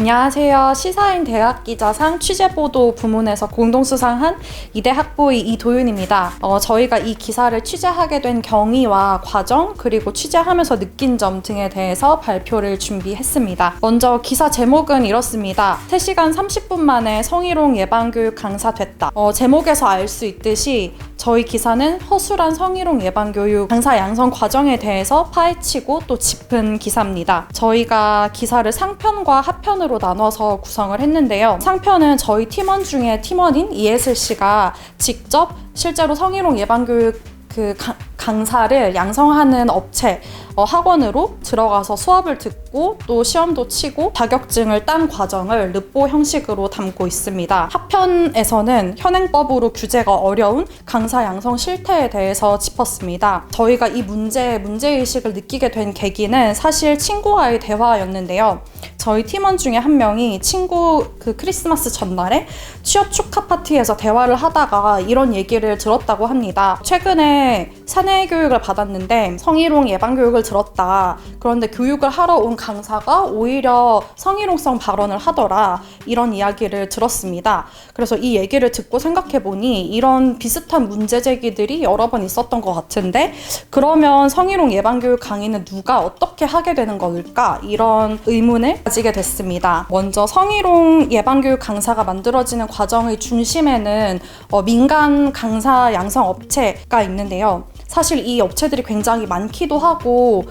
안녕하세요. 시사인 대학기자상 취재보도 부문에서 공동수상한 이대 학부의 이도윤입니다. 저희가 이 기사를 취재하게 된 경위와 과정, 그리고 취재하면서 느낀 점 등에 대해서 발표를 준비했습니다. 먼저 기사 제목은 이렇습니다. 3시간 30분 만에 성희롱 예방교육 강사 됐다. 제목에서 알 수 있듯이 저희 기사는 허술한 성희롱 예방교육 강사 양성 과정에 대해서 파헤치고 또 짚은 기사입니다. 저희가 기사를 상편과 하편으로 나눠서 구성을 했는데요. 상편은 저희 팀원 중에 팀원인 이예슬 씨가 직접 실제로 성희롱 예방교육 강사를 양성하는 업체 학원으로 들어가서 수업을 듣고 또 시험도 치고 자격증을 딴 과정을 르포 형식으로 담고 있습니다. 하편에서는 현행법으로 규제가 어려운 강사 양성 실태에 대해서 짚었습니다. 저희가 이 문제의식을 느끼게 된 계기는 사실 친구와의 대화였는데요. 저희 팀원 중에 한 명이 친구 크리스마스 전날에 취업 축하 파티에서 대화를 하다가 이런 얘기를 들었다고 합니다. 최근에 사내 교육을 받았는데 성희롱 예방 교육을 들었다. 그런데 교육을 하러 온 강사가 오히려 성희롱성 발언을 하더라. 이런 이야기를 들었습니다. 그래서 이 얘기를 듣고 생각해보니 이런 비슷한 문제 제기들이 여러 번 있었던 것 같은데 그러면 성희롱 예방 교육 강의는 누가 어떻게 하게 되는 걸까? 이런 의문을 가지게 됐습니다. 먼저 성희롱 예방 교육 강사가 만들어지는 과정의 중심에는 민간 강사 양성 업체가 있는데요. 사실 이 업체들이 굉장히 많기도 하고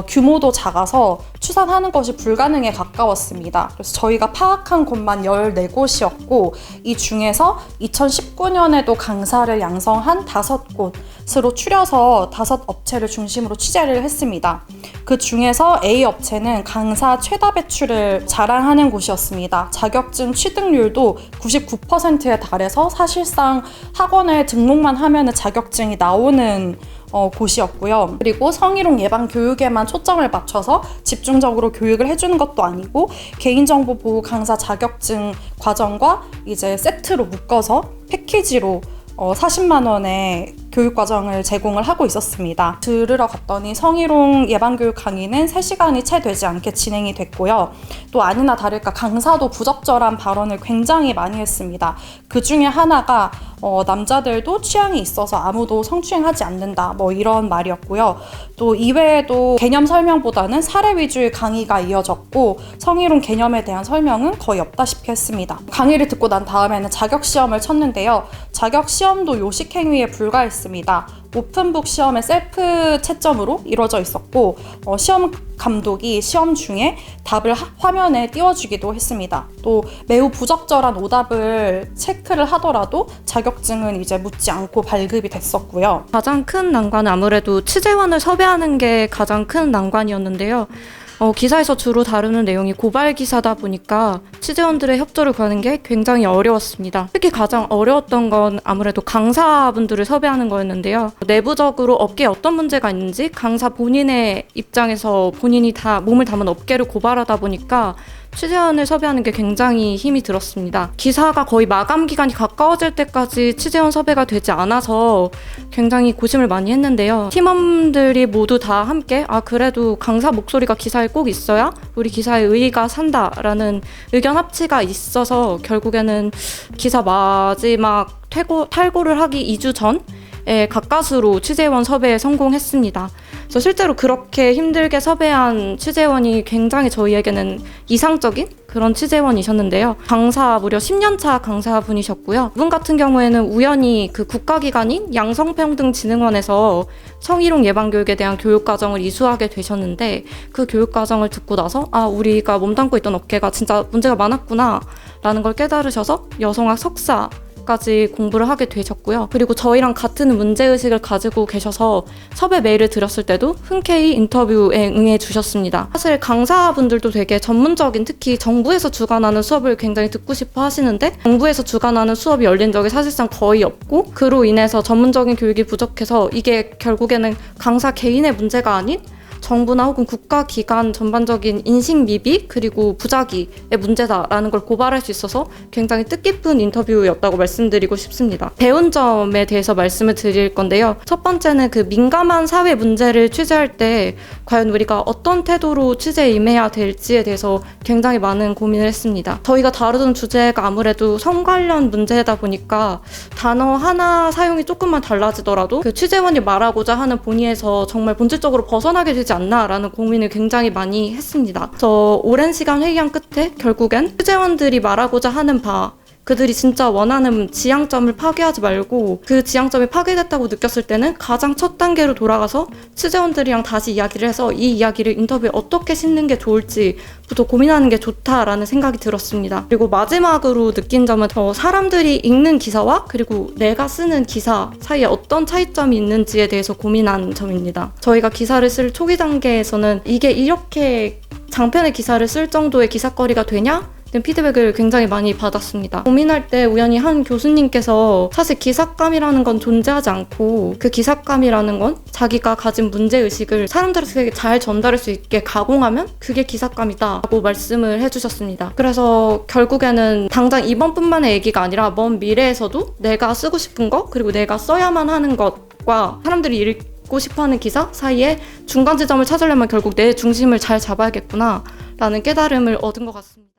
규모도 작아서 추산하는 것이 불가능에 가까웠습니다. 그래서 저희가 파악한 곳만 14곳이었고 이 중에서 2019년에도 강사를 양성한 5곳으로 추려서 5업체를 중심으로 취재를 했습니다. 그 중에서 A 업체는 강사 최다 배출을 자랑하는 곳이었습니다. 자격증 취득률도 99%에 달해서 사실상 학원에 등록만 하면 자격증이 나오는 곳이었고요. 그리고 성희롱 예방 교육에만 초점을 맞춰서 집중적으로 교육을 해주는 것도 아니고 개인정보 보호 강사 자격증 과정과 이제 세트로 묶어서 패키지로 40만 원의 교육과정을 제공을 하고 있었습니다. 들으러 갔더니 성희롱 예방교육 강의는 3시간이 채 되지 않게 진행이 됐고요. 또 아니나 다를까 강사도 부적절한 발언을 굉장히 많이 했습니다. 그 중에 하나가 남자들도 취향이 있어서 아무도 성추행하지 않는다 이런 말이었고요. 또 이외에도 개념 설명보다는 사례 위주의 강의가 이어졌고 성희롱 개념에 대한 설명은 거의 없다시피 했습니다. 강의를 듣고 난 다음에는 자격시험을 쳤는데요. 자격시험도 요식행위에 불과했습니다. 오픈북 시험의 셀프 채점으로 이루어져 있었고 시험 감독이 시험 중에 답을 화면에 띄워주기도 했습니다. 또 매우 부적절한 오답을 체크를 하더라도 자격증은 이제 묻지 않고 발급이 됐었고요. 가장 큰 난관은 아무래도 취재원을 섭외하는 게 가장 큰 난관이었는데요. 기사에서 주로 다루는 내용이 고발 기사다 보니까 취재원들의 협조를 구하는 게 굉장히 어려웠습니다. 특히 가장 어려웠던 건 아무래도 강사분들을 섭외하는 거였는데요. 내부적으로 업계에 어떤 문제가 있는지 강사 본인의 입장에서 본인이 다 몸을 담은 업계를 고발하다 보니까 취재원을 섭외하는 게 굉장히 힘이 들었습니다. 기사가 거의 마감 기간이 가까워질 때까지 취재원 섭외가 되지 않아서 굉장히 고심을 많이 했는데요. 팀원들이 모두 다 함께 그래도 강사 목소리가 기사에 꼭 있어야 우리 기사의 의의가 산다라는 의견 합치가 있어서 결국에는 기사 마지막 탈고를 하기 2주 전에 가까스로 취재원 섭외에 성공했습니다. 그래서 실제로 그렇게 힘들게 섭외한 취재원이 굉장히 저희에게는 이상적인 그런 취재원이셨는데요. 강사 무려 10년차 강사분이셨고요. 이분 같은 경우에는 우연히 그 국가기관인 양성평등진흥원에서 성희롱 예방교육에 대한 교육과정을 이수하게 되셨는데 그 교육과정을 듣고 나서 우리가 몸담고 있던 업계가 진짜 문제가 많았구나 라는 걸 깨달으셔서 여성학 석사 까지 공부를 하게 되셨고요. 그리고 저희랑 같은 문제의식을 가지고 계셔서 섭외 메일을 드렸을 때도 흔쾌히 인터뷰에 응해 주셨습니다. 사실 강사분들도 되게 전문적인 특히 정부에서 주관하는 수업을 굉장히 듣고 싶어 하시는데 정부에서 주관하는 수업이 열린 적이 사실상 거의 없고 그로 인해서 전문적인 교육이 부족해서 이게 결국에는 강사 개인의 문제가 아닌 정부나 혹은 국가기관 전반적인 인식 미비 그리고 부작위의 문제다라는 걸 고발할 수 있어서 굉장히 뜻깊은 인터뷰였다고 말씀드리고 싶습니다. 배운 점에 대해서 말씀을 드릴 건데요. 첫 번째는 그 민감한 사회 문제를 취재할 때 과연 우리가 어떤 태도로 취재에 임해야 될지에 대해서 굉장히 많은 고민을 했습니다. 저희가 다루던 주제가 아무래도 성 관련 문제다 보니까 단어 하나 사용이 조금만 달라지더라도 그 취재원이 말하고자 하는 본의에서 정말 본질적으로 벗어나게 되지 않나라는 고민을 굉장히 많이 했습니다. 저 오랜 시간 회의한 끝에 결국엔 취재원들이 말하고자 하는 바, 그들이 진짜 원하는 지향점을 파괴하지 말고 그 지향점이 파괴됐다고 느꼈을 때는 가장 첫 단계로 돌아가서 취재원들이랑 다시 이야기를 해서 이 이야기를 인터뷰에 어떻게 싣는 게 좋을지부터 고민하는 게 좋다라는 생각이 들었습니다. 그리고 마지막으로 느낀 점은 사람들이 읽는 기사와 그리고 내가 쓰는 기사 사이에 어떤 차이점이 있는지에 대해서 고민한 점입니다. 저희가 기사를 쓸 초기 단계에서는 이게 이렇게 장편의 기사를 쓸 정도의 기사거리가 되냐? 피드백을 굉장히 많이 받았습니다. 고민할 때 우연히 한 교수님께서 사실 기사감이라는 건 존재하지 않고 그 기사감이라는 건 자기가 가진 문제의식을 사람들에게 잘 전달할 수 있게 가공하면 그게 기사감이다 라고 말씀을 해주셨습니다. 그래서 결국에는 당장 이번뿐만의 얘기가 아니라 먼 미래에서도 내가 쓰고 싶은 것 그리고 내가 써야만 하는 것과 사람들이 읽고 싶어하는 기사 사이에 중간 지점을 찾으려면 결국 내 중심을 잘 잡아야겠구나 라는 깨달음을 얻은 것 같습니다.